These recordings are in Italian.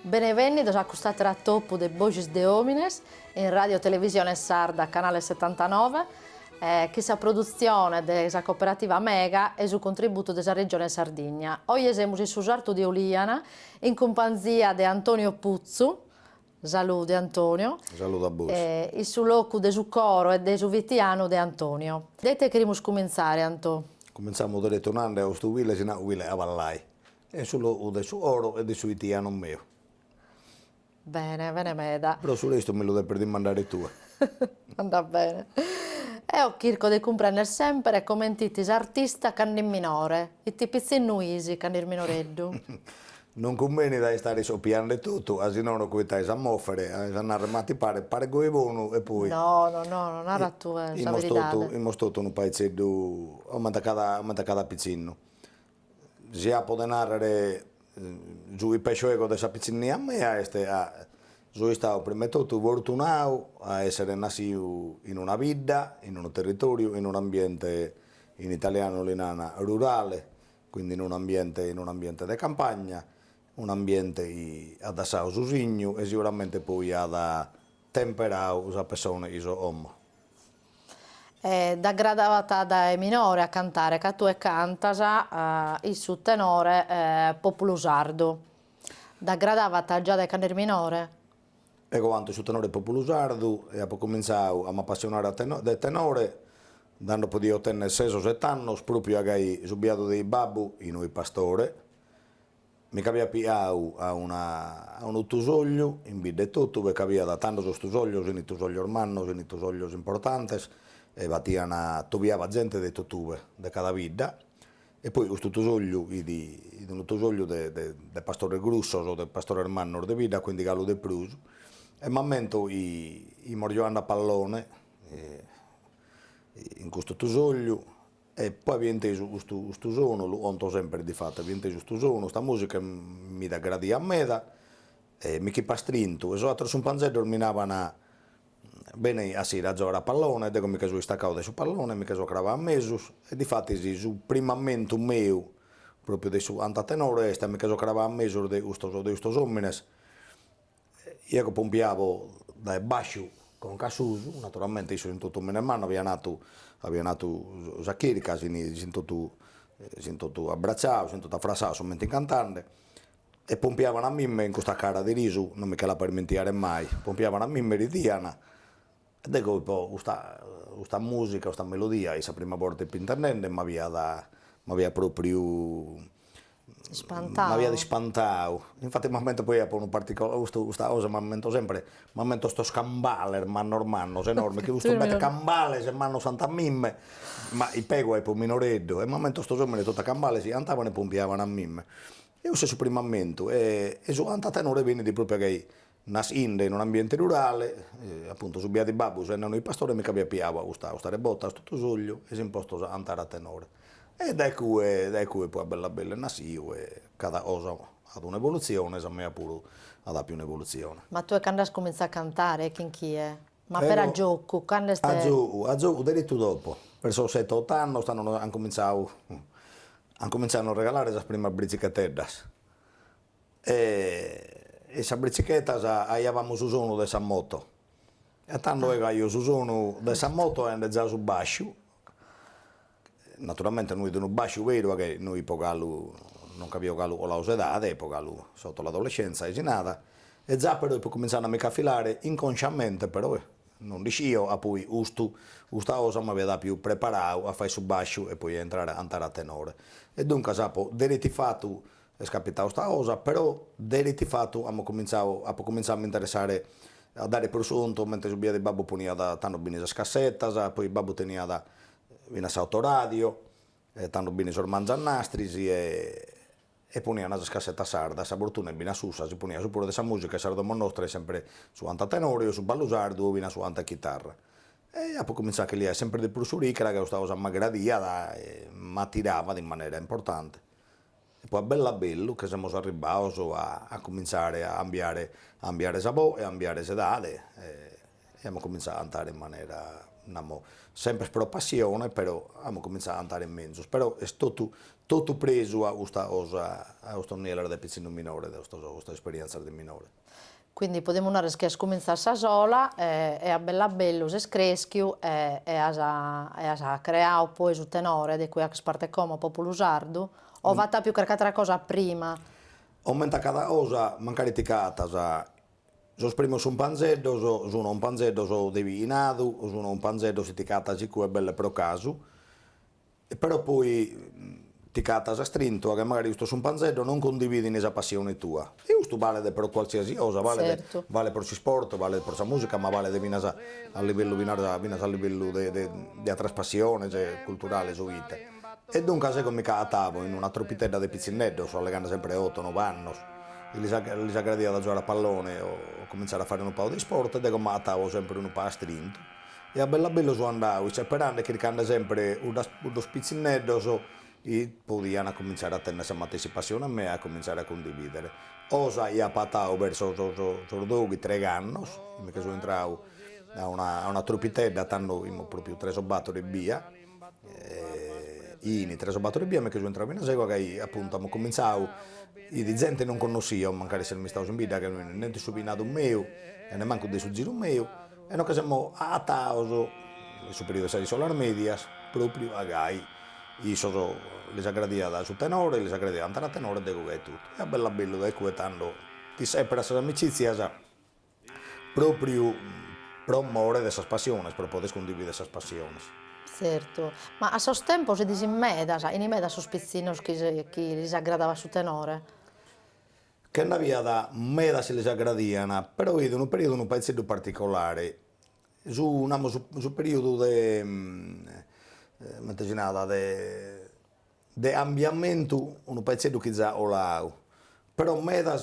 Benvenuti a questa toppo de Voces de Homines in Radio Televisione Sarda, canale 79, questa produzione della cooperativa Mega e su contributo della regione Sardegna. Oggi siamo su Sarto di Oliana in compagnia di Antonio Puzzu. Salute Antonio. Saluto a voi. E su locu de su coro e de su vitiano de Antonio. Dite che dobbiamo cominciare, Antonio. Cominciamo da ritornare a questo vile, se no vile a Vallai. E solo de su oro e de su vitiano mio. Bene, bene meda. Però su questo me lo devi per mandare tu. Anda bene. E ho chirco di comprendere sempre come titis artista canni minore. I tipizi nuisi canni minoreddu. Non conviene da stare soppiando tutto, se no non coitai a moffere, a andare a pare goevono e poi... No, non era tu, la verità. Abbiamo stato in un paesello, aumenta cada piccino. Si può narrare giù il pesce ego della piccinina a me, sono stato prima di tutto fortunato a essere nato in una vita, in un territorio, in un ambiente in italiano linana rurale, quindi in un ambiente di campagna, un ambiente adatto al usigno e sicuramente poi ad temperare la persona e l'uomo. Da gradavata da minore a cantare, che tu cantas il suo tenore populusardo. Da gradavata già da canere minore? Ecco quanto il suo tenore populusardo e ho cominciato a mi appassionare del tenore, dando poi di ottenne 6-7 anni, proprio a gai subiato dei babbu in noi pastore. Mi capia piato a un utusoglio, in vide tutto, perché aveva da tantos utusoglios, in utusoglios hermanos, in utusoglios importantes, e batiana toviava gente de tutube, de cada vita, e poi questo utusoglio, un utusoglio de pastore grussos o de pastore hermanos de vida, quindi gallo de prus, e mi ammento i morgiando a pallone, in questo utusoglio, e poi abbiamo inteso questo suono, lo conto sempre di fatto, abbiamo inteso questo suono, questa musica mi da gradi a me, e mi chi pastrinto, e so altro su un panzetto minavano bene a sera a giocare a pallone, ed ecco mi che sono staccato su pallone, mi che sono cravato a mesus, e di fatti su primo ammento mio, proprio di su antatenore, mi che sono cravato a mesus di questo omines, io pompiavo da bascio con Casusu, naturalmente io sono in tutto meno in mano, aveva nato la chirica, sono tutto abbracciato, sono tutto affrassato, sono mente cantante, e pompiavano a me in questa cara di riso, non mi che la per mentire mai, pompiavano a me di Diana, ed ecco poi questa musica, questa melodia, questa prima volta per internet, mi aveva proprio... Spantato. Mi aveva spantato. Infatti mi ammento poi un particolare, questa cosa mi ammento sempre, mi ammento sto scambale, ma normanno, enorme, che questo mette cambale, se manno santa mimme, ma i pego è poi minoreddo, e mi ammento sto giorno tutta cambale, si andavano e pompiavano a mimme. Io stesso primo ammento, e su anta tenore viene di proprio che nascinde in un ambiente rurale, appunto su via di Babbo, se non i pastori mi capia piava questa rebotta, tutto soglio, e si imposto a andare a tenore. E da cui poi bella nascivo e cada cosa ad un'evoluzione, a me pure ad più un'evoluzione. Ma tu quando hai cominciato a cantare, chi è? Ma per a gioco, quando stai... A gioco, diritto dopo, verso 7-8 anni hanno cominciato a regalare le prime biciclette. E le biciclette avevamo su sono di San Moto. E tanto io su sono di San Moto e già su bascio. Naturalmente noi abbiamo un bascio vero che noi non capiamo la età, poi sotto l'adolescenza e nada, e già però poi cominciano a mi affilare inconsciamente però non riuscivo, poi questa cosa mi aveva più preparato a fare su bascio e poi andare a tenore. E dunque sapo, deriti fatto è capitato questa cosa, però deriti fatto abbiamo cominciato a mi interessare a dare per sunto, mentre su via di babbo poneva da tanto bene le scassette, poi babbo tenia da in autoradio, tanto bene sul mangianastri e poniano una scassetta sarda, sa fortuna bina sussa, si ponia su pure dessa musica sardomo nostra sempre su anta tenore o su ballo sardo o bina su anta chitarra. E poi cominciò che lì è sempre di più su ricca, che stavo a maggradia, ma tirava in maniera importante. E poi a bella bello che siamo arrivati a cominciare a cambiare sabò e a cambiare sedade e abbiamo cominciato a andare in maniera, diciamo, sempre per passione, però abbiamo cominciato a andare in mezzo. Però è tutto preso a questo nivello di piccino minore, a questa esperienza di minore. Quindi possiamo dire che comincia a sola e a bella bello si screschiu e ha creato poi su tenore di cui parte come popolo sardo o va più che altra cosa prima? Aumenta cada cosa, magari ti cata, so primo su un panzetto, su un panzetto so divinato, su un panzetto si ti cata è bello per caso, e però poi ti cata a strinto che magari questo su un panzetto non condividi questa passione tua. E questo vale per qualsiasi cosa, Certo. vale per il sport, vale per la musica, ma vale a livello di altre passioni culturali, su vita. E dunque se mi catavo in una troppitella di pizzinetto, so legando sempre 8-9 anni, e li sa gradia da giocare a pallone o cominciare a fare un po' di sport, e come attavo sempre un po' a strinto. E a bella bello so andavo, sperando che ricanda sempre uno spizzinetto, e potevano cominciare a tenere la stessa passione a me e a cominciare a condividere. Osa io ho patto verso 2-3 anni, che sono entrato a una troppitella, tanto proprio 3 sobattori via, in 3 sobattori via, che sono entrato in una segua che appunto abbiamo cominciato, e di gente non conoscevo, magari se non mi stavo in vita, che non è subinato un mio, e ne manco di su giro un mio, e noi che siamo attati, nel periodo di solar medias, proprio a gai. Io sono le sagradia da su tenore, le sagradia da tenore, dico che è tutto. E è bella bello, ecco, tanto ti sei per essere amicizia, proprio promuovere queste passioni, per poter condividere queste passioni. Certo, ma a sos tempo si disimeda, in meda sos pizzinos chi li aggradava su tenore? Che una via da meda se le aggradiano, però in un periodo un paese particolare, su periodo di de ambiamento un pezzetto che già ho là. Però meda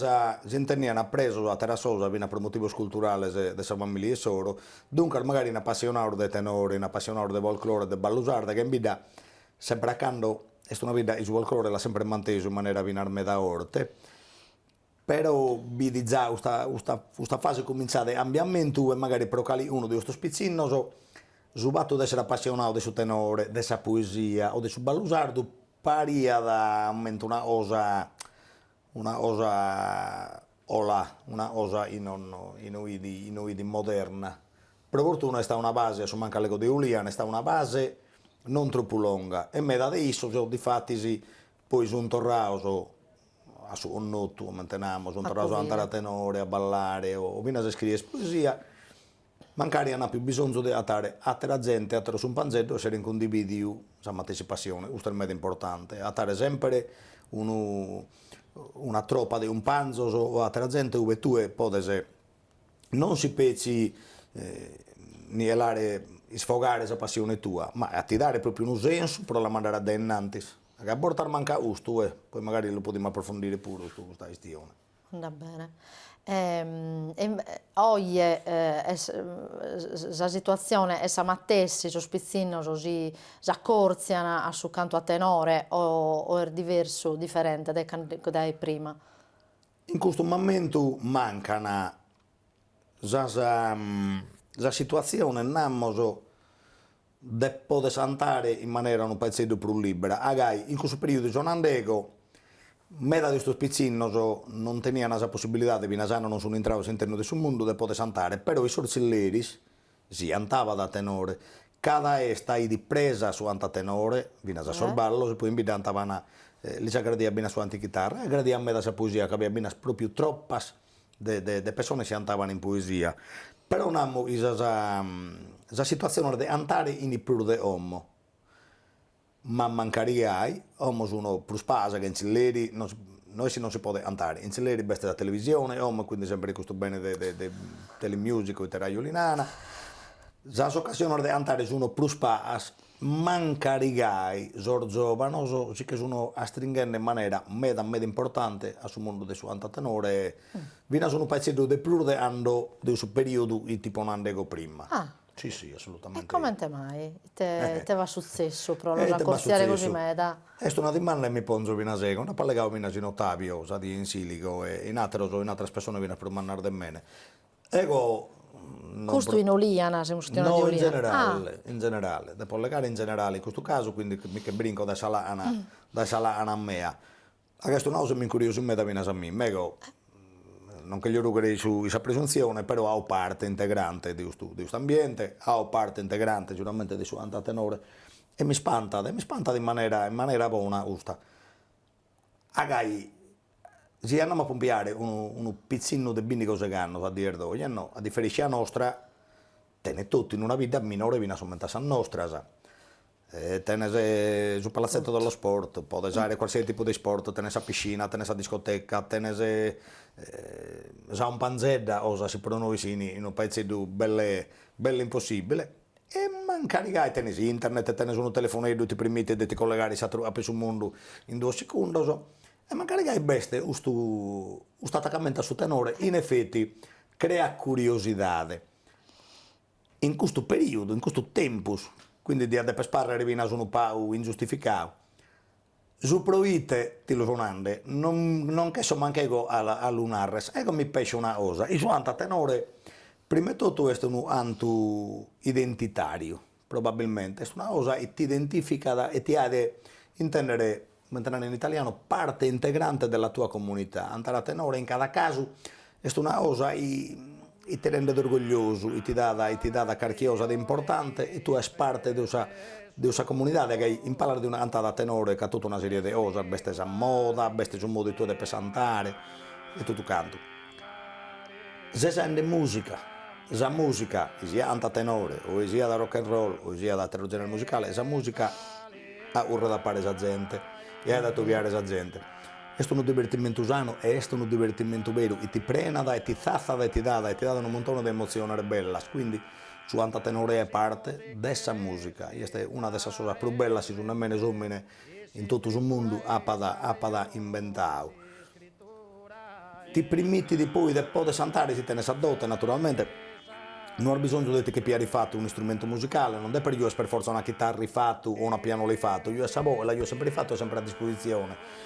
si intendiano preso a terrasosa per motivi culturali di sa famiglia e solo, dunque magari un appassionato di tenore, un appassionato di folklore, di ballusarda, che in vita sempre accanto, è una vita, il folklore l'ha sempre manteso in maniera vinarme da orte, però vedi già questa fase cominciata di ambiamento e magari per uno di questi spizzinos, su fatto di essere appassionato di su tenore, di sa poesia o di su ballusardo, paria da una cosa una cosa in moderna. Per fortuna è una base, su manca l'ego di Julian, è una base non troppo lunga e me da adesso, di fatti, poi sono tornato a su un notto, manteniamo, sono tornato a andare a tenore, a ballare o a scrivere poesia. Magari hanno più bisogno di attare altra gente, attare su un panzetto e essere in condividio, la stessa passione, questo è il meglio importante, attare sempre una troppa di un panzo o altra gente dove tu potessi non si pezzi sfogare questa passione tua, ma a ti dare proprio un senso per la mandare adelante. A portare manca questo, poi magari lo potremo approfondire pure su questa questione. Va bene. Oggi la situazione è la stessa, i spizzini si accorziano a su canto a tenore o è diverso, differente dai prima? In questo momento mancano la situazione di poter andare in maniera un pezzetto più libera. In questo periodo sono andato. Meda di questi piccini non tenevano la possibilità di venire non sono entrato all'interno del suo mondo di poter cantare, però i sorcelleri si andava da tenore, cada sta di presa su antatenore, vina a sorballo, e poi in andavano li si aggradia bene su antichitarra, e aggradia a me da poesia che aveva bene proprio troppe de persone si andavano in poesia, però non abbiamo la situazione di andare in più di uomo. Ma mancaria sono più spasa che in Cilleri, noi non si può andare, in Cilleri basta la televisione, quindi sempre questo bene di telemusico e terraiolinana, Las ocasiones de andare sono pruspas, mancarigai, sor giovanoso, sì che sono astringendo in maniera meda importante a su mondo de su antatenore, vina sono pezzetto de più de anno de su periodo e tipo un anno prima. Ah, Sì, sì, e assolutamente. come te mai? Te va successo proprio, Te la va corsiere così successo. meda? E sto una dimanda e mi pongo vina sega, una pallega vina in Ottavio, sa di in Silico, e in altre persone vina per mandare de mene. Ego, non Questo in Oliana, se questione di no, Oliana. Ah, in generale, devo legare in generale, in questo caso, quindi mi che brinco da salana a mea. A questo no, se mi incuriosisce me da vina a me, mego, non che gli rugherei su questa presunzione, però ha parte integrante di questo ambiente, ha parte integrante sicuramente di suo antatenore, e mi spanta in maniera buona, giusta. Agai, se andiamo a pompiare un pizzino di bini cose che hanno, a dire dove, a differenza nostra, tene tutto in una vita minore, viene sommenta a nostra. Tenese sul palazzetto dello sport, può usare qualsiasi tipo di sport, tenese a piscina, tenese a discoteca, tenese a un panzedda, osa si per noi in un paese belle impossibile. E mancare tenese internet, tenese un telefonino, ti permette di collegare a questo mondo in 2 secondi. E magari hai beste, questo attaccamento a suo tenore, in effetti, crea curiosità. In questo periodo, in questo tempo, quindi di adesso parlare viene un po' ingiustificato, su proite ti lo suonande, non che so manche ego a lunarres, ego mi pesce una cosa, e su anta tenore, prima di tutto è un antu identitario, probabilmente, è una cosa che ti identifica e ti ha di intendere, mentre in italiano, parte integrante della tua comunità, andare a tenore in cada caso, è una cosa e ti rende orgoglioso e ti dà carchiosa di importante e tu sei parte di questa comunità che impara di una cantata tenore che ha tutta una serie di cose, veste a moda, veste un modo di tu di pesantare e tutto canto. Se sente musica, la musica sia canta tenore o sia da rock and roll o sia da altro genere musicale, la musica ha urra da fare esa gente e ha da togliere esa gente. È un divertimento sano e è un divertimento vero e ti prena e ti zazza e ti dà un montone di emozioni belle. Quindi su anta tenore è parte dessa musica e questa è una delle cose più belle se non me ne sommine in tutto il mondo appada inventato. Ti permetti di poi poter cantare se te ne s'addotta naturalmente. Non ho bisogno di che più rifatto un strumento musicale, non è per io per forza una chitarra rifatto o una piano rifatto, io io ho sempre rifatto, sempre a disposizione.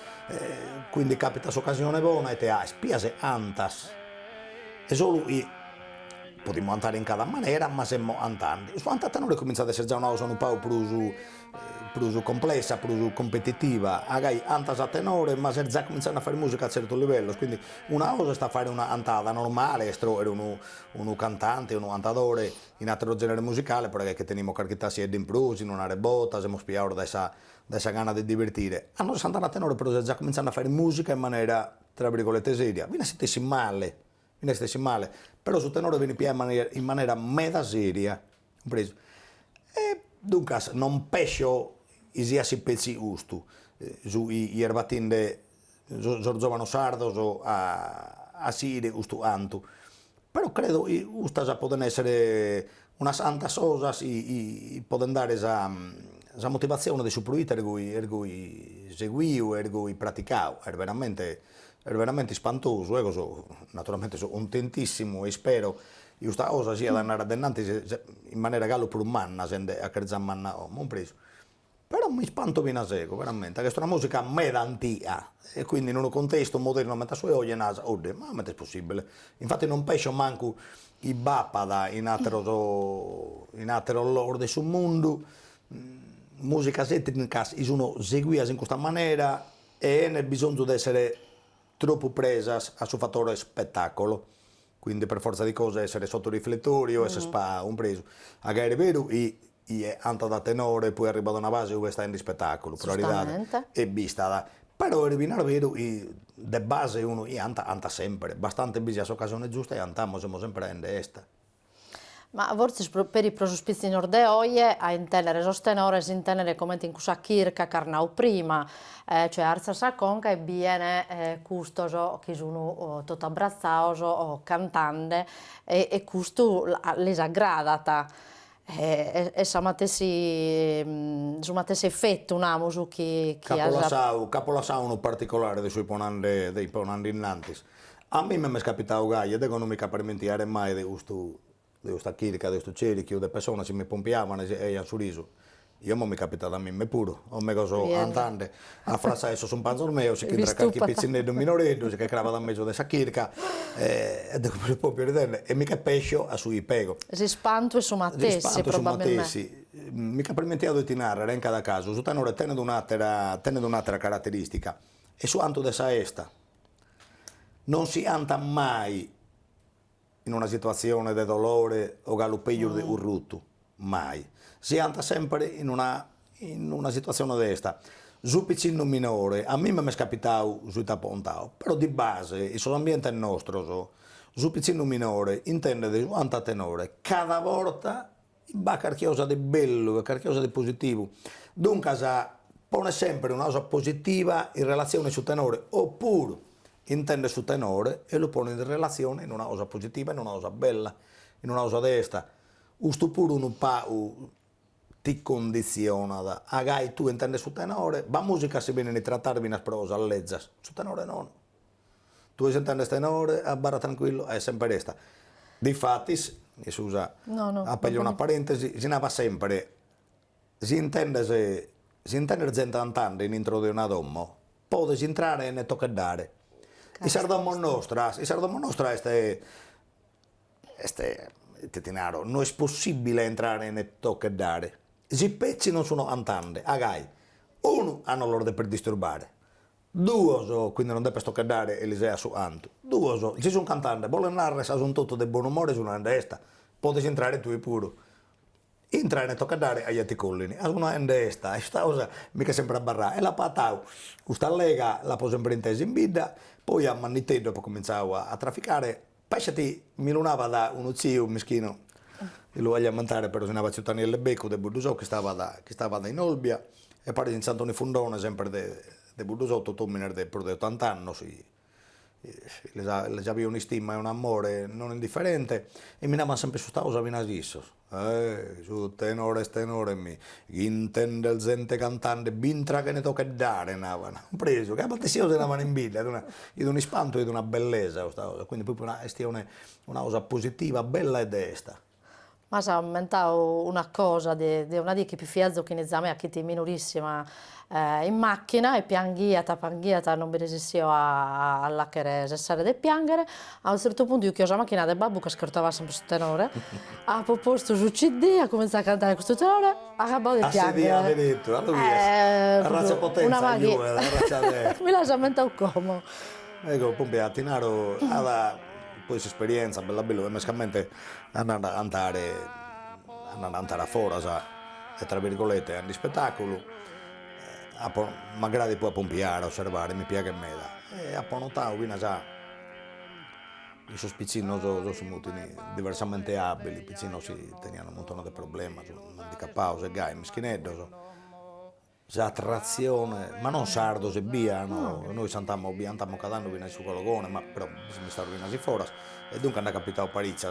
Quindi capita l'occasione buona e te hai spiase antas. E solo potremmo andare in cada maniera, ma siamo andando. Su antatenore comincia ad essere già una cosa un po' più complessa, più competitiva. Agai antas a tenore, ma se già cominciano a fare musica a certo livello, quindi una cosa sta a fare una andata normale, essere uno cantante, un cantatore in altro genere musicale, perché teniamo caricata sia in più, in una rebota, siamo spiato da essa gana di divertire. A noi andare a tenore, però già cominciano a fare musica in maniera, tra virgolette, seria. Viene a stessi male, però su tenore viene più in maniera meda seria, compreso. E dunque non pescio sia si pezzi giusto, su i erbatinde giovano sardos o a sire giusto antu. Però credo che questa possono essere una santa cosa e possono dare esa motivazione di suppluire ergui seguiu, ergui praticau, è veramente spantoso, naturalmente sono contentissimo e spero che questa cosa sia da andare avanti in maniera gallo per un manna, a creare manna non preso. Però mi spanto bene a seco, veramente, questa è una musica meda antica e quindi in un contesto moderno, mentre sue oggi nasa, ma è possibile. Infatti non pesco manco i bappada in altro loro sul mondo, musica etnica sono seguite in questa maniera e hanno bisogno di essere troppo presa a suo fattore spettacolo, quindi per forza di cose essere sotto riflettori o essere un preso. A è vero e anta da tenore poi arriva da una base dove sta in spettacolo, priorità e vista. Però è vero e de base uno anta sempre, bastante bisogna occasione giusta e andiamo sempre in esta. Ma forse per i prosospizi norde oie a intendere sostenere, si intendere come in questa kirka carnau prima, cioè arza sa conca e viene custoso che sono tutto abbrazzaoso o cantante e custo les aggradata. e sa matessi effetto un'amusu chi Capolasau un particolare dei ponandi innantis. A me mi è capitato gaia, ed non mi capimentiare mai di questa chirica, di questo cerichio, le persone si mi pompiavano e a sorriso. Io mi è capitato a me pure, ho me cosa andante a frasare su un panzo mio, si chiede qualche pizzinetto minoretto, si che crava da mezzo della chirica, e come proprio ridere, e mica pesce a sui pego. Si spanto e su matessi, probabilmente. Mica permettiamo di tinare, in cada caso, su tenore tenne un'altra caratteristica, e su anto dessa esta. Non si anta mai in una situazione di dolore o galuppeggio di un rutto, mai. Si anta sempre in una situazione di questa. Su piccino minore, a me mi è capitato su tapontao, però di base, il suo ambiente è nostro, su piccino minore, intende di anta tenore, cada volta va qualcosa di bello, qualcosa di positivo. Dunque, pone sempre una cosa positiva in relazione su tenore, oppure intende su tenore e lo pone in relazione in una cosa positiva, in una cosa bella, in una cosa desta. Questo pure un po' ti condiziona da agai tu intendi su tenore, la musica si viene a trattarvi in prosa, lezzas, su tenore non. Tu intendi tenore, a barra tranquillo, è sempre questa. Difatti, si usa appeglio una parentesi, si nava sempre, si intende gente cantante in intro di una dommo, può entrare e ne tocchettare. I sardommo nostra Tetinaro, non è possibile entrare e tocchettare. I pezzi non sono antande, agai. Uno hanno l'ordine per disturbare. Due, quindi non deve tocchettare Elisea su anto. Due, se sono cantante, vuole narrare se sono tutto di buon umore su una destra, puoi entrare tu pure. Entrare e tocchettare agli aticollini, a una destra, questa cosa mica sempre a barrare. E la patau, questa lega la può sempre intesa in vita, poi a Mannite dopo cominciavo a trafficare. Pesciati mi lunava da uno zio mischino, e lo voglio ammentare per usare la città nel Becco di Budusò che stava da in Olbia, e poi in Sant'Oni Fundone sempre di Budusò, tutto un minore di 80 anni, le aveva un'istima e un amore non indifferente, e mi davano sempre su sta cosa vinasissos. Su tenore, mi intende il gente cantante, bintra che ne tocca dare, navano preso, che a volte si usavano in vita, di un ispanto e di una bellezza, quindi proprio una cosa positiva, bella e desta. Ma sa, aumentavo una cosa di una di che più fiazzo che ne zame a chi ti minorissima in macchina e panghiata, non mi resistio alla che cessare di piangere. A un certo punto io chiuso la macchina del babbo che scartava sempre su tenore, ha proposto su CD, ha cominciato a cantare questo tenore, ha accabato di piangere. A detto, la razza potenza, una magia. la razza Mi lascia aumentare come. Ecco, Pompei, a Tinaro, poi esperienza, bella bella, mescamente andando a andare fuori, e tra virgolette, di spettacolo, magari poi a pompiare, a osservare, mi piace me da. E a notato, quindi già, i suoi piccini sono diversamente abili, i piccini si tengono un montone di problemi, sono handicappati, e gai, mischinetto, già trazione, ma non sardo se via, no. Noi santiamo cada anno viene su cologone, ma però mi sta rovinando fuori, e dunque hanno capitato parecchie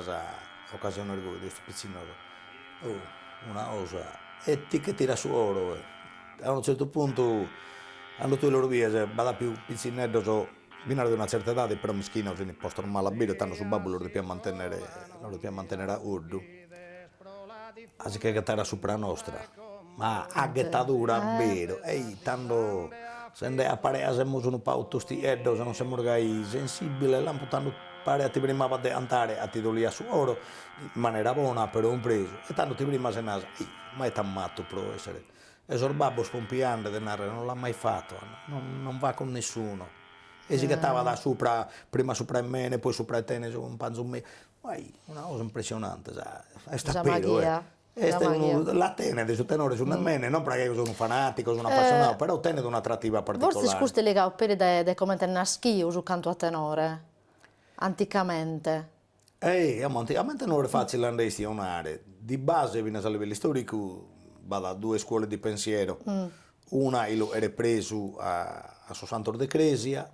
occasioni di questo piccino, una cosa, e ti che tira su oro, a un certo punto hanno tu loro via, vada più piccinetto, viene ad una certa età, però mischino, se ne possono malabire, tanto su babbo lo dobbiamo mantenere a urdu, anziché che era sopra nostra. Ma a gettadura vero, tanto se appariamo un po' tostieddo, se non siamo orgai sensibili, tanto pare a ti prima di andare a ti dolia su oro in maniera buona, però un preso, e tanto ti prima se nasa, ma è tammato pro essere, e sorbabbo spompiante denaro, non l'ha mai fatto, non va con nessuno, e si gettava da sopra, prima sopra in me, poi sopra te, un panzo in me, una cosa impressionante, è sta magia. La tene di su tenore su me, non perché io sono un fanatico, sono appassionato, però tene un'attrattiva particolare. Forse scusi legato per come te naschi su canto a tenore, anticamente. A me non è facile andare a suonare, di base viene a livello storico, vado a due scuole di pensiero, una era preso a Santor de Cresia,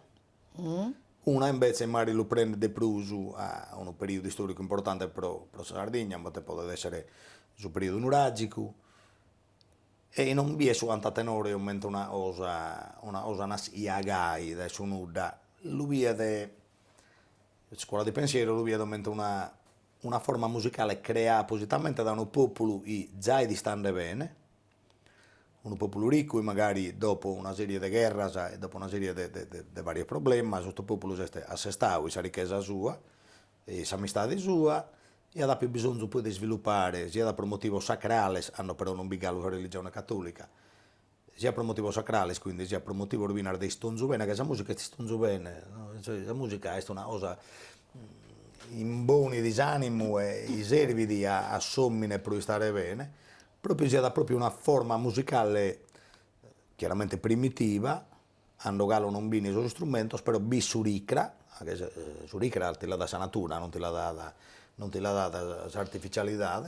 una invece magari lo prende di pruso a un periodo storico importante per Sardegna, ma può essere sul periodo nuragico, e non vi è su antatenore una cosa nasiagai, adesso nuda, lui è de scuola di pensiero, lui è una forma musicale creata appositamente da un popolo che già di stande bene, un popolo ricco e magari dopo una serie di guerre e dopo una serie di vari problemi, questo popolo si è assestato la ricchezza sua, e l'amistà sua, e ha più bisogno poi di sviluppare, sia per motivi sacrali, hanno però non bigato la religione cattolica, sia per motivi sacrali, quindi sia per motivi ordinari di stonzo bene, che la musica ti stonzo bene, no? Cioè, la musica è una cosa in buoni disanimo e i servidi a sommine per stare bene, proprio sia da proprio una forma musicale chiaramente primitiva, hanno galo non bini su strumenti, però bisuricra, che suricra ti la dà sa natura, non ti la dà da artificialità,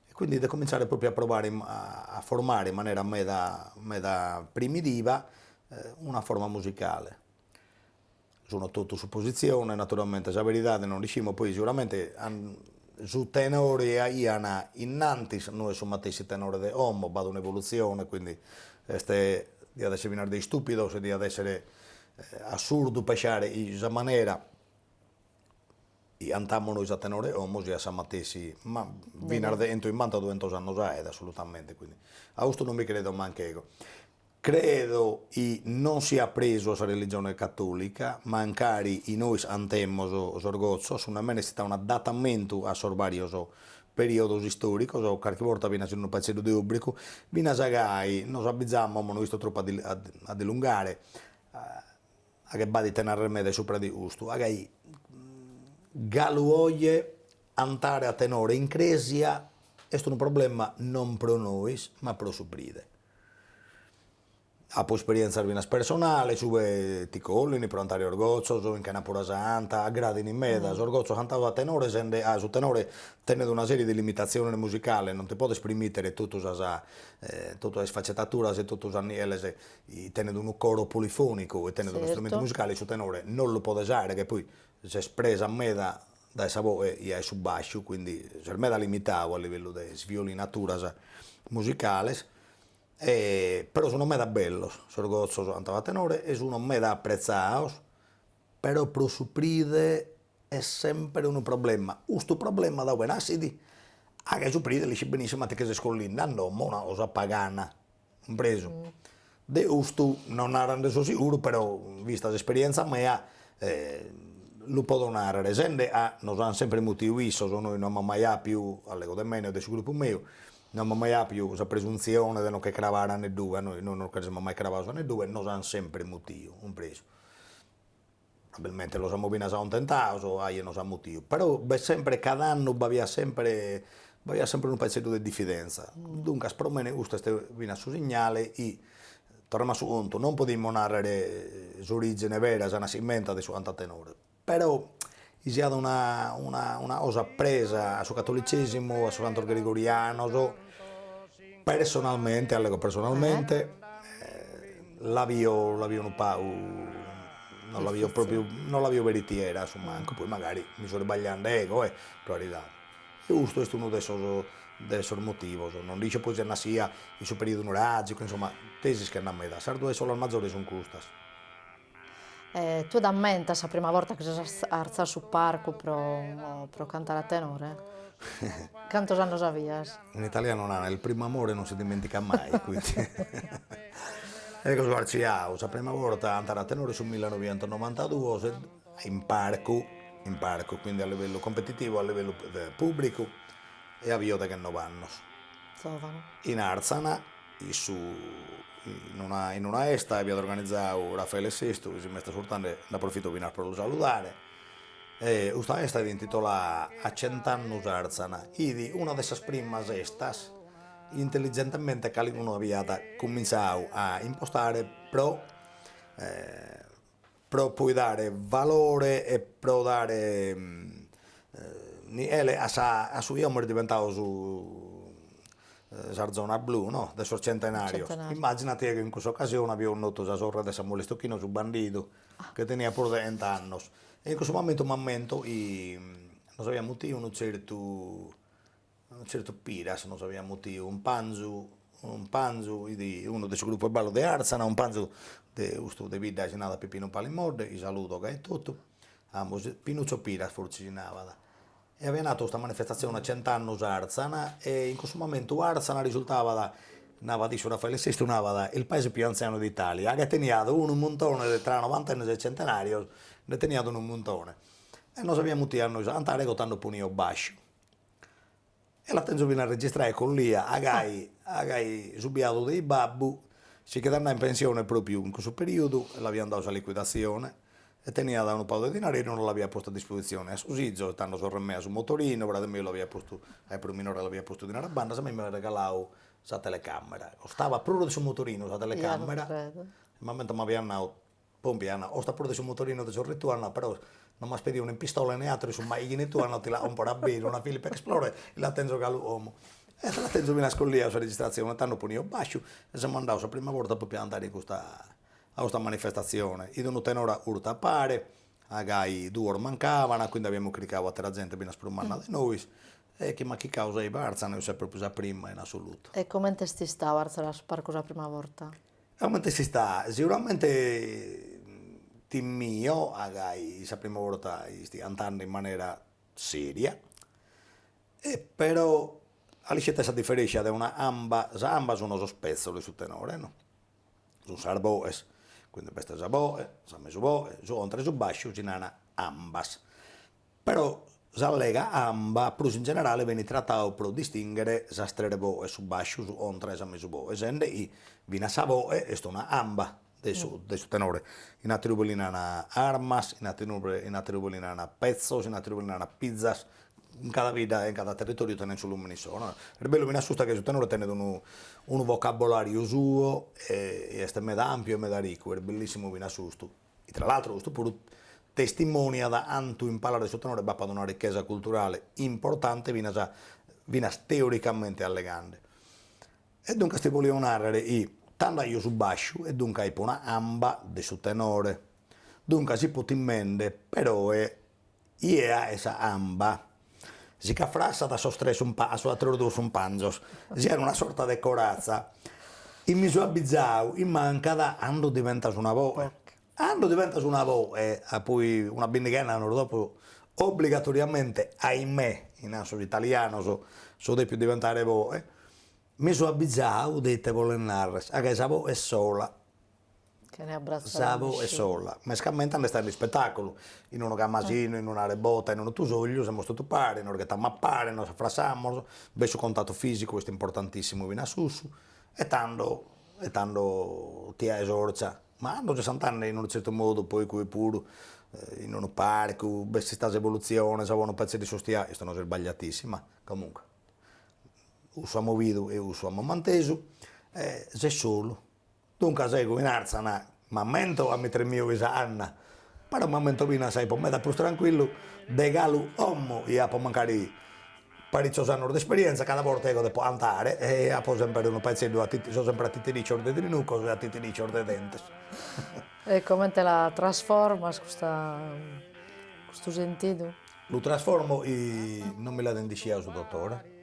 e quindi da cominciare proprio a provare a formare in maniera meda primitiva una forma musicale. Sono tutto supposizione, naturalmente, la verità non riusciamo poi sicuramente su tenore iana innanti, noi siamo stessi tenore di homo, va un'evoluzione, quindi este di adesso venire dei stupido, se di essere assurdo pesciare in questa maniera, e andiamo noi a tenore homo, si siamo stessi, ma venire dentro in manta 200 anni assolutamente, quindi a questo non mi credo manche ego. Credo che non sia preso la religione cattolica, ma magari noi antemmo sorgozzo, su una necessità un adattamento a vari periodi storici, o qualche volta viene a un pezzetto di pubblico, viene a sagai, noi abbiamo, non visto troppo a dilungare, a che va di tenere remedio sopra di gusto, a che galuoie andare a tenore in cresia, è un problema non pro noi, ma pro supride. Ha poi esperienza personale, sube ti collini, per andare orgozzo, in Canapura Santa, a gradi in meda, orgozzo cantava a tenore, su tenore tenendo una serie di limitazioni musicali, non ti può esprimere tutte le sfaccettature e tutte le anelli, tenendo un coro polifonico e tenendo uno strumento musicale su tenore, non lo può usare, che poi si è espressa a meda da essa voce e è su basso, quindi per me da limitato a livello di sviolinatura musicali. Però sono meda bellos, sorgozzo andava tenore e sono meda apprezzados, però pro supride è sempre un problema. Questo problema da dove nasce? A che supride li si benissimo che si scollinda, no, una cosa pagana, preso. De questo non erano reso sicuro, però vista l'esperienza mia, lo può donare. Resende a, non hanno sempre motivi, noi non abbiamo mai più, all'ego del meno, del gruppo mio, non abbiamo mai più la presunzione di non che cravare ne due, noi non abbiamo mai cravato ne due, non hanno sempre motivo, un preso. Probabilmente lo siamo bene a un tentato, o non sa motivo, però sempre cada anno va sempre un pezzetto di diffidenza. Dunque, spromene questo viene sul segnale e torniamo su conto, non possiamo narrare l'origine vera, la nascimento di suo antatenore, però sia una cosa presa sul cattolicesimo, sul canto gregoriano, personalmente, allego personalmente, l'avio un po', non l'avio proprio, non l'avio veritiera, insomma, anche poi magari mi sono sbagliando ego, priorità. E questo è uno dei motivi, non dice poi se sia il suo periodo nuragico, insomma, tesi che non mi da, sardo solo al maggiore sono custas. Tu da mente la prima volta che sei alzato sul palco per cantare a tenore? Quantos anni sapias? In italiano non ha, il primo amore non si dimentica mai, quindi. Ecco, sguarciamo, la prima volta andare a tenore sul 1992 in parco, quindi a livello competitivo, a livello pubblico e a Vioda che 9 anni. In Arzana, in una esta abbiamo organizzato Raffaele Sesto, che si mette soltanto, ne approfitto per lo salutare. Questa esta è intitolata A Cent'anni Arzana, e una delle prime estas, intelligentemente qualcuno aveva cominciato a impostare pro poi dare valore e pro dare a suo uomo è diventato su la zona blu, no? Del suo centenario. Immaginati che in questa occasione abbiamo notato la sorra di Samuele Stocchino su bandito che tenia pure 20 anni e in questo momento non sappiamo motivo un certo un certo Piras, non sappiamo motivo, un panzu di uno del suo gruppo ballo di Arzana, un panzu di vita si nada Pipino Palimorde, i saluto che è tutto, Pinuccio Piras forse si nava. E aveva nato questa manifestazione a 100 anni a Arzana e in questo momento Arzana risultava da Nava di Raffaele VI, il paese più anziano d'Italia, che tenia un montone tra 90 anni e centenario, ne tenia un montone. E noi sappiamo tutti a noi, andare con tanto punio bascio. E la tenzo viene a registrare con l'IA, agai subiato dei babbu, si chiede andare in pensione proprio in questo periodo, l'abbiamo dato a liquidazione, e tenia da un paio di denari e non l'aveva posto a disposizione. A Susizio, stanno sorremea su motorino, ora me l'aveva posto, per un minore l'aveva posto di una banda, se mi aveva regalato la telecamera. Stava proprio su motorino la telecamera, ma mentre mi aveva andato, pompiana, o sta proprio su motorino di sorrettuana, però non mi spedì una pistola né altro su mai tu hanno ti la un po' rabbino una Philip Explorer e la tenzo all'uomo e la tenzo viene a scollia la sua registrazione tanto punio bascio e siamo andati la prima volta per andare a questa manifestazione io non tenora urta a pare agai due ore mancavano quindi abbiamo cliccato a terra gente viene a sprumare di noi e che ma chi causa i Barza noi sempre presa prima in assoluto e come ti sta Barza per cosa prima volta? Come si sta sicuramente team mio, agai, la prima volta sti andando in maniera seria, e però la scelta si differisce da una amba, le amba sono spezzole su tenore, no? Sono sarboes, quindi queste saboe, samme su boe, su oltre su bascio, ci nana ambas. Però la lega amba, plus in generale, viene trattato per distinguere le strere boe su bascio, su oltre, samme su boe, esende i vina saboe e sto una amba. De su tenore. In atribulinana armas, in atribulinana pezzos, in atribulinana pizzas, in cada vida, in cada territorio tiene su luminiso. No? Il bello mi assusta che su tenore tiene un vocabolario suo e è meda ampio e meda ricco, è bellissimo mi assusto. E tra l'altro questo pure testimonia da anto imparare su tenore va per una ricchezza culturale importante, viene teoricamente allegante. E dunque si voleva narrare i tanto io su bascio e dunque hai una amba di su tenore. Dunque si può immende, però esa amba si caffrassa da sostresso un a sua trodus un panzos, si era una sorta di corazza. In mi su abbizzau, in manca da ando diventa su una voce. Ando diventa su una voce, e poi una bindighena dopo obbligatoriamente, ahimè, in asso italiano so di più diventare voce. Mi sono abbizzau, dite volen narres, che savo è sola. Che ne abbraccia Savo è sola. Ma scammente hanno stato in spettacolo, in uno gamasino, in una rebota, in uno tusoglio, siamo stati pare, in una che stiamo a pare, noi frasamo, beso contatto fisico, questo è importantissimo, viene a sussu, e tanto ti esorcia. Ma hanno 60 anni in un certo modo, poi qui pure, in un parco, questa evoluzione, savano pezzi di sostia, questo non è sbagliatissimo, comunque. Usiamo vidu e usiamo manteso, c'è solo. Dunque, seguo in Arzana, ma mento a mettere mio isa Anna, però un momento vina sai, per me da più tranquillo, de galu ommo, e a magari parecchio anni di esperienza, cada volta che devo andare, e a sempre un pezzetto, sono sempre a titiriccio di trinucco e a titiriccio di dentes. E come te la trasforma questo sentito? Lo trasformo e non me la dendicia su dottore.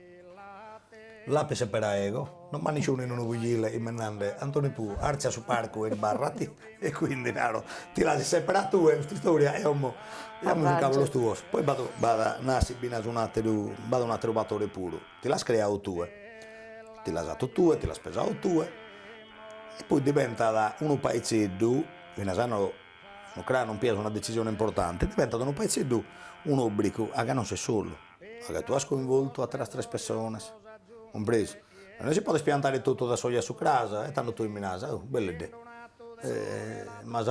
L'apese per ego, non mi nessuno in un vigile in menande, Antonio Pù, arcia su parco e barrati, e quindi naro, ti lasci separare tu e questa storia e un cavolo tuo. Poi vado nasi bina su vado un altro battore puro, ti l'hai creato tu, ti l'hai usato tu, ti l'hai spesato tu, e poi diventa da un paezzeddu, in asano non piace una decisione importante, diventa da un paezzeddu un obbligo, a che non sei solo, a che tu hai coinvolto a tre persone. Compreso. Non si può spiantare tutto da soia su casa e tanto tu in casa, belle idee. Ma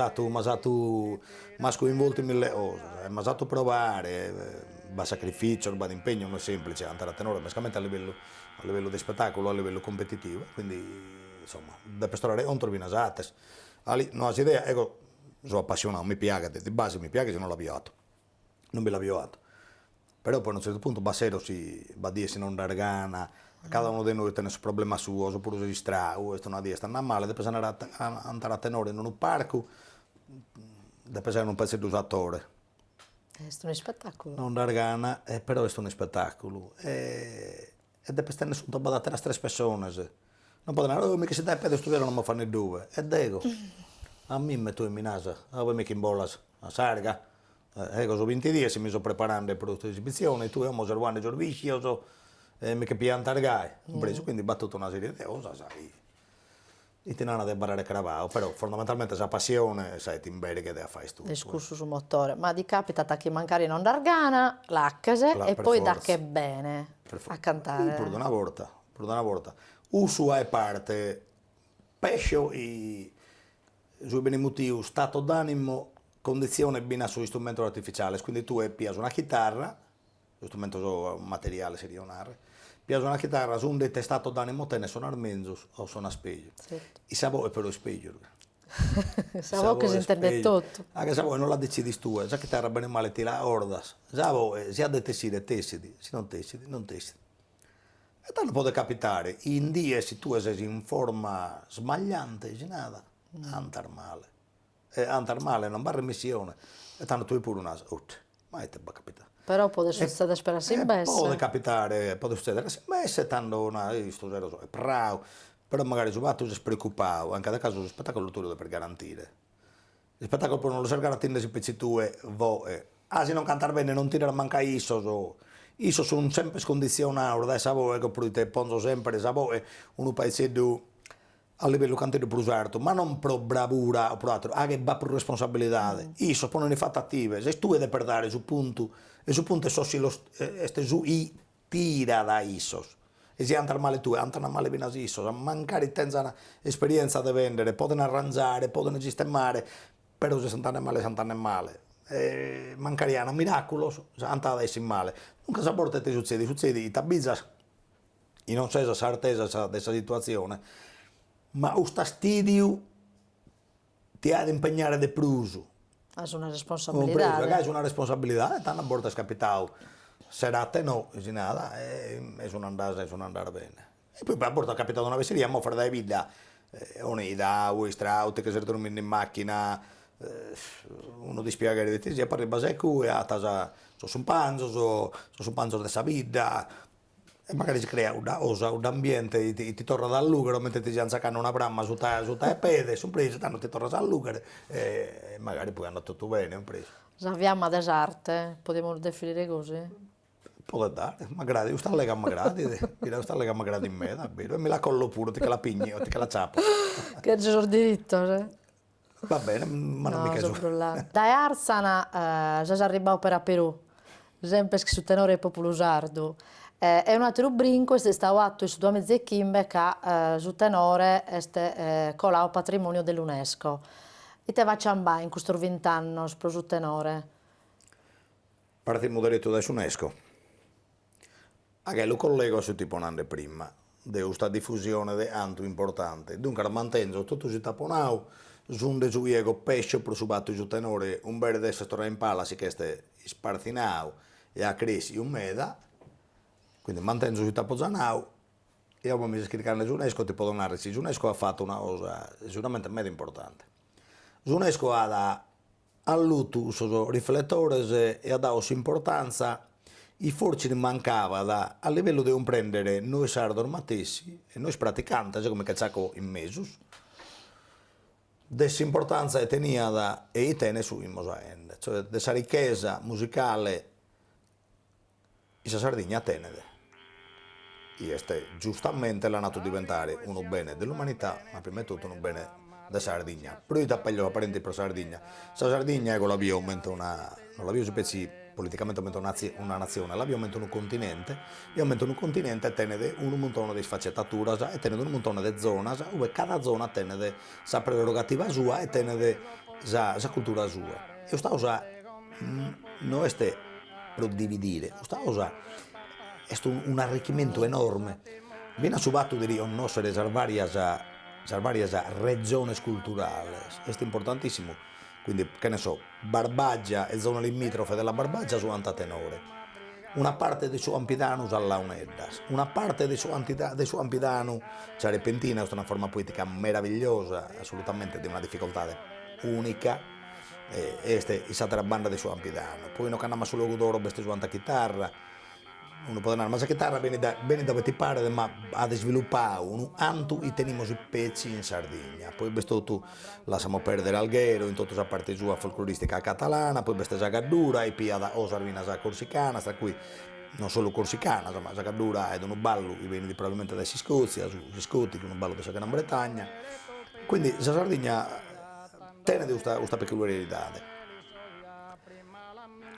coinvolto in mille cose, ma provare, va sacrificio, va impegno, non è semplice andare a tenore, basicamente a livello di spettacolo, a livello competitivo, quindi insomma, da pestorare on trovi nasates. Non ho idea, ecco, sono appassionato, mi piace, di base mi piace se non l'ho avviato, non me l'ho avviato. Però poi a un certo punto Basero va a dire se non dargana, cada uno di noi tiene il problema suo, oppure si distrae, questo non sta male, deve andare a tenore in un parco, deve essere un pezzo di usatore. È un spettacolo. Non dargana, però è un spettacolo. e dopo stare nessuno da tre persone. Non potevano dire, oh, mica si dai per studiare, non mi fanno due. E dico, a me mi tu in minasa, a voi mica in bolla, a sarga. Sono 20 giorni, mi sto preparando per questa esibizione, tu siamo osservando i giorni, io so, mica piantare gai. Quindi ho battuto una serie di cose, sai. E ti non devo barare caravao, però fondamentalmente la passione, sai, ti imbere che devi fare tutto. Discusso sul motore, ma di capita che magari non dargana, l'accase e poi da che bene a cantare. Per una volta. Uso è parte, pesce e sui beni motivi, stato d'animo, condizione bina sugli strumenti artificiali, quindi tu piaci una chitarra, lo strumento materiale si rionare, piace una chitarra su un detestato d'animo te ne suonare mezzo o suona speglio. Certo. Il sapore però è speglio. Il sapore che si intende tutto. Anche se voi non la decidi tu, la chitarra bene o male ti la ordas. Già voi si ha dei tessidi, se non tessidi, non tessidi. E tanto può capitare, in dia se tu sei in forma sbagliante, nada, andar male, non va remissione. E tanto tu hai pure una mai te va capitare. Però può succedere per sempre. Può capitare, può succedere sempre, tanto una, sto zero, è bravo, però magari su tu sei preoccupato, anche da caso lo spettacolo tu lo devi per garantire. Il spettacolo poi non lo sai garantire se pezzi tu e voi. Se non cantare bene non tirare manca isso, isso sono sempre scondizionato, dai sapore che poi te ponzo sempre, sapore, un paese a livello cantante più usato, ma non per bravura o per altro, che va per responsabilità. Isso poi non è fatto attive, se tu devi per dare su punto, e su punto è su i tira da isos. E se andano male tu, andano male bene isos, magari tengono esperienza da vendere, possono arrangiare, possono sistemare, però se sentano male. Magari è un miracolo, se andano adesso male. Nunca sa porta te succede, ti avvisa, e non sei certezza di questa situazione, ma un fastidio ti ha di impegnare di più. È una responsabilità. È una responsabilità, e tanto a volte è capitato, serate no, e nada, e sono andare bene. E poi a volte è capitato una vesseria, ma fare da vita, un'idea, un straute che si dormendo in macchina, uno di spiegare di te, si parla di baseco, e a casa, sono un panzo della vita, e magari si crea un ambiente, ti torna dal lugar, mentre ti si sacano una bramma su te pede, sono preso, tanto ti torna dal lugar, e magari poi hanno tutto bene, un preso. Sappiamo d'esarte, possiamo definire così? Può dare, magari, io sto legando in me, davvero, e me la collo pure, ti che la pigni, ti che la ciappo. Che c'è il diritto, Va bene, ma non mica giù. Da Arsana, già arrivato per a Perù, sempre che su tenore popolo sardo. È un altro brinco, è stato atto su 2015 che su tenore è colato patrimonio dell'UNESCO. E te facciamo in questo 20 anni per su tenore? Partiamo diretto da UNESCO. Anche lo collego a su tipo un anno prima, di questa diffusione è tanto importante. Dunque, la mantengo tutto si taponau, giunde su iego pesce per subatto su tenore, un bel adesso sto in pala, si che è spartinau e a crisi un meda. Quindi mantengo su tapozanau e io mi scrivo su UNESCO, ti può donare, se UNESCO ha fatto una cosa sicuramente mega importante. UNESCO ha all'uto su riflettori e ha dato importanza e forse mancava a livello di comprendere noi sardi matessi e noi praticanti, come cacciaco in mesus, dessa importanza e tenia e tiene su in Mosaende, cioè dessa ricchezza musicale in Sardegna tenere. E giustamente l'ha nato diventare uno bene dell'umanità, ma prima di tutto un bene da Sardegna. Però io ti appeglio parenti per Sardegna. La Sardegna è la via aumenta non la via specie politicamente aumenta una nazione, la via aumenta un continente, e aumenta un continente e tiene un montone di sfaccettature, e tiene un montone di zone, dove cada zona tiene la prerogativa sua e tiene la cultura sua. E questa cosa non è per dividere, questa cosa è un arricchimento enorme. Viene subato di conoscere le varias regioni culturali, è importantissimo. Quindi, che ne so, Barbaggia e zone limitrofe della Barbaggia sono antatenore. Una parte di suo ampidano usa launeddas, una parte di suo ampidano, cioè repentina, è una forma poetica meravigliosa, assolutamente di una difficoltà unica. È stata la banda di suo ampidano. Poi non canama solo d'oro, veste su anta chitarra. uno può dire, ma se chitarra vieni dove ti pare, ma ha sviluppato un antu e teniamo i pezzi in Sardegna. Poi questo tu lasciamo perdere Alghero, in tutta la parte giù folcloristica catalana, poi questa Zagaddura, e poi da Osarvina za corsicana, tra cui non solo corsicana, ma Zagaddura è un ballo che viene probabilmente da Scozia, gli Scoti, che è un ballo della Gran Bretagna. Quindi la Sardegna tiene questa peculiarità.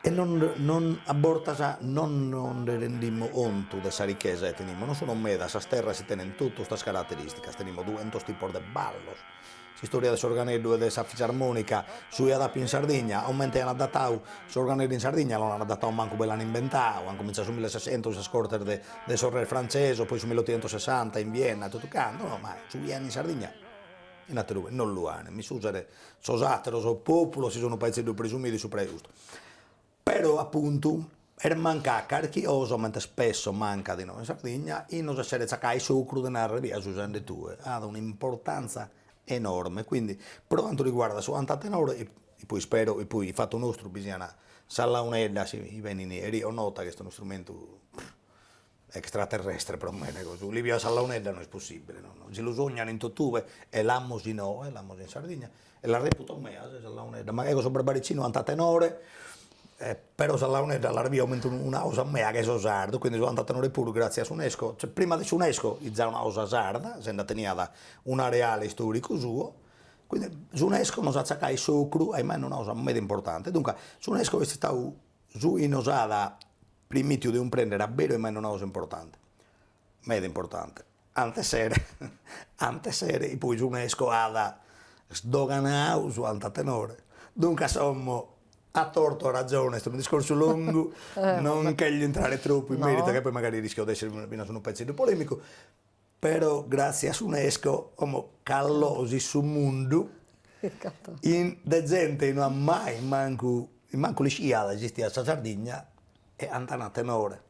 E non aborta, non rendiamo conto di questa ricchezza che teniamo. Non sono me, da questa terra si tenen tutte queste caratteristiche, teniamo 200 tipi di ballos. La storia dell'organello e della fisarmonica sui adappi in Sardegna, aumenta hanno adattato l'organello in Sardegna, non hanno adattato manco ve l'hanno inventato, hanno cominciato sul 1600, si scortere del sorre francese, poi sul 1860 in Vienna, tutto canto, no, ma su viene in Sardegna. In altre non lo hanno, mi scusate, sono satero, sono popolo, si sono paesi più presumiti su pregiusto. Però appunto per mancare qualche cosa, mentre spesso manca di noi in Sardegna, e non si cerca il sucro di narrare via su Sande Tue, ha un'importanza enorme. Quindi per quanto riguarda su Antatenore, e poi spero, e poi fatto nostro, bisogna Sallaunella, i venini, ho nota che questo è uno strumento extraterrestre per me, così. Lì via Sallaunella non è possibile, no? Se lo sognano in Tottuve e l'amos in Oe, l'amos in Sardegna, e la reputo mea, Sallaunella, ma ecco sopra Baricino Antatenore, però Sallaunella l'arriva aumenta una cosa mea che è sardo, quindi sono andato a pure grazie a UNESCO, cioè, prima di UNESCO già una cosa sarda, se ne teniva un areale storico suo, quindi UNESCO non sa il sucro, e mai una cosa molto importante, dunque UNESCO è stato su in osada primitio di un prendere a vero e mai una cosa importante, molto importante, antes sere, e poi UNESCO ha sdoganato su Antatenore, dunque sommo ha torto, ha ragione, questo è un discorso lungo, non voglio entrare troppo in merito, che poi magari rischio di essere un pezzo di polemico, però grazie a UNESCO siamo callosi sul mondo, in de gente non ha mai manco le sciate esisteva a Sardegna e andano a tenore.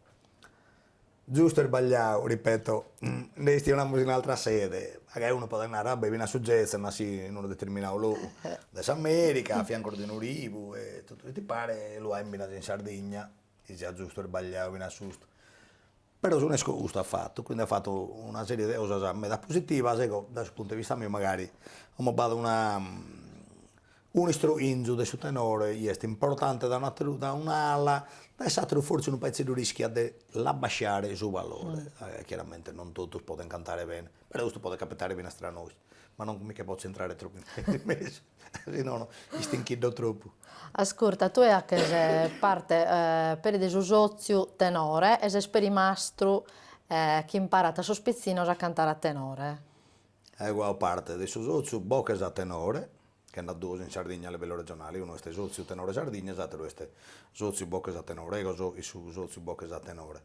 Giusto e sbagliato, ripeto, noi stiamo in un'altra sede, magari uno può andare a bere su jazz, ma sì, in un determinato luogo, da America, a fianco di un ribu, e tutto ti pare, lo hai in Sardegna, e sia giusto e sbagliato, viene giusto. Però su UNESCO questo ha fatto, quindi ha fatto una serie di cose a me da positiva, dal punto di vista mio magari, ho fatto un istruinzo del suo tenore, è importante da un'ala, da forse un pezzo di rischio di abbassare il suo valore. Chiaramente non tutti possono cantare bene, però questo può capitare bene a noi, ma non mica posso entrare troppo in mezzo, se no stinchido troppo. Ascolta, tu hai che parte per il sozio tenore e sei sperimastro che impara a sospizzino a cantare a tenore. Uguale parte del suo sozio, bocca a tenore, che hanno due in Sardegna a livello regionale, uno è sozio tenore Sardegna, l'altro è sozio bocca a tenore, e il suo sozio bocca a tenore.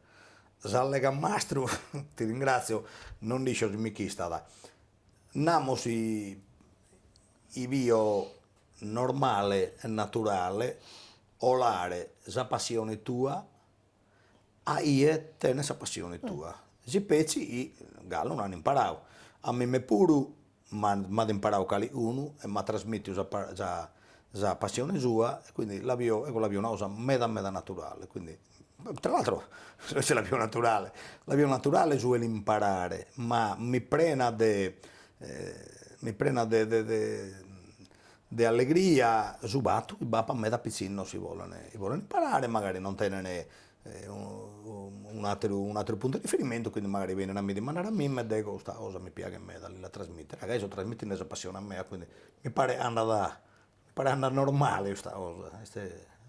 Sallega mastro, ti ringrazio, non dice mi chi sta da. Namos i bio normale e naturale, olare la passione tua, a ie tene la passione tua. Si pezzi i gallo non hanno imparato. A me me pure ma imparato cali uno e mi ha trasmesso la passione sua, quindi la bio una cosa meda naturale, quindi tra l'altro se la bio naturale su l'imparare, ma mi prena de allegria su batto, il papà a me da piccino si vuole imparare, magari non tenere un altro punto di riferimento, quindi magari viene a me di mandare a me e dico questa cosa mi piace a me da lì la trasmettere, ragazzi trasmetti questa passione a me, quindi mi pare andare normale questa cosa,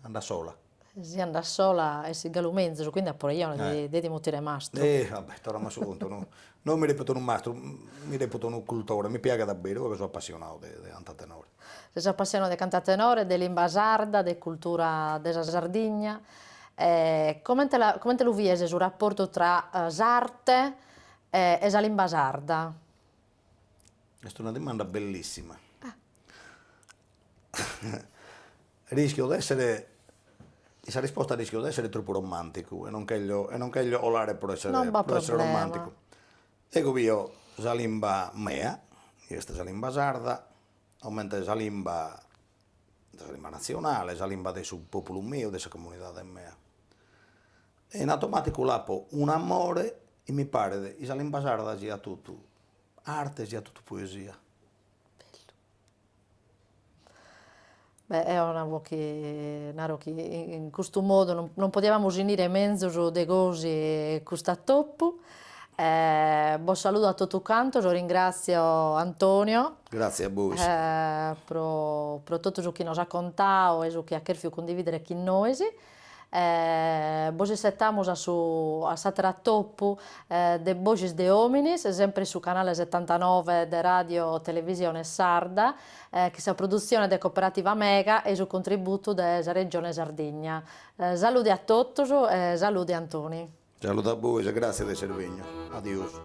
andare sola. Si anda sola e si galumenzzo, quindi pure io di mutire mastro. Vabbè, torniamo su conto, no? Non mi reputo un mastro, mi reputo un cultore, mi piace davvero perché sono appassionato di cantatenore. Sei appassionato di cantatenore, di lingua sarda, di cultura della Sardegna. Come te lo vedi il rapporto tra l'arte e la lingua sarda? Questa è una domanda bellissima. Rischio di essere, questa risposta rischio di essere troppo romantico e non voglio olare per essere romantico. Ecco io, la lingua mea, questa è la lingua sarda, aumenta la lingua nazionale, la lingua del popolo mio, della comunità mea. E in automatico lapo un amore e mi pare che in basarda sia tutto arte, sia tutto poesia. Beh, è una che, naro che in questo modo non potevamo unire mezzo de cose questa toppo. Buon saluto a tutto canto, lo ringrazio Antonio Grazie a voi. per tutto ciò che ci ha contato e ciò che ha chiesto condividere con noi. Bos settamos a Satra Toppu de Boges de Hominis, sempre su canale 79 de Radio Televisione Sarda, che è produzione de Cooperativa Mega e su contributo della Regione Sardegna. Saluti a tutti e saluti Antoni. Saluto a voi, grazie del servizio. Adios.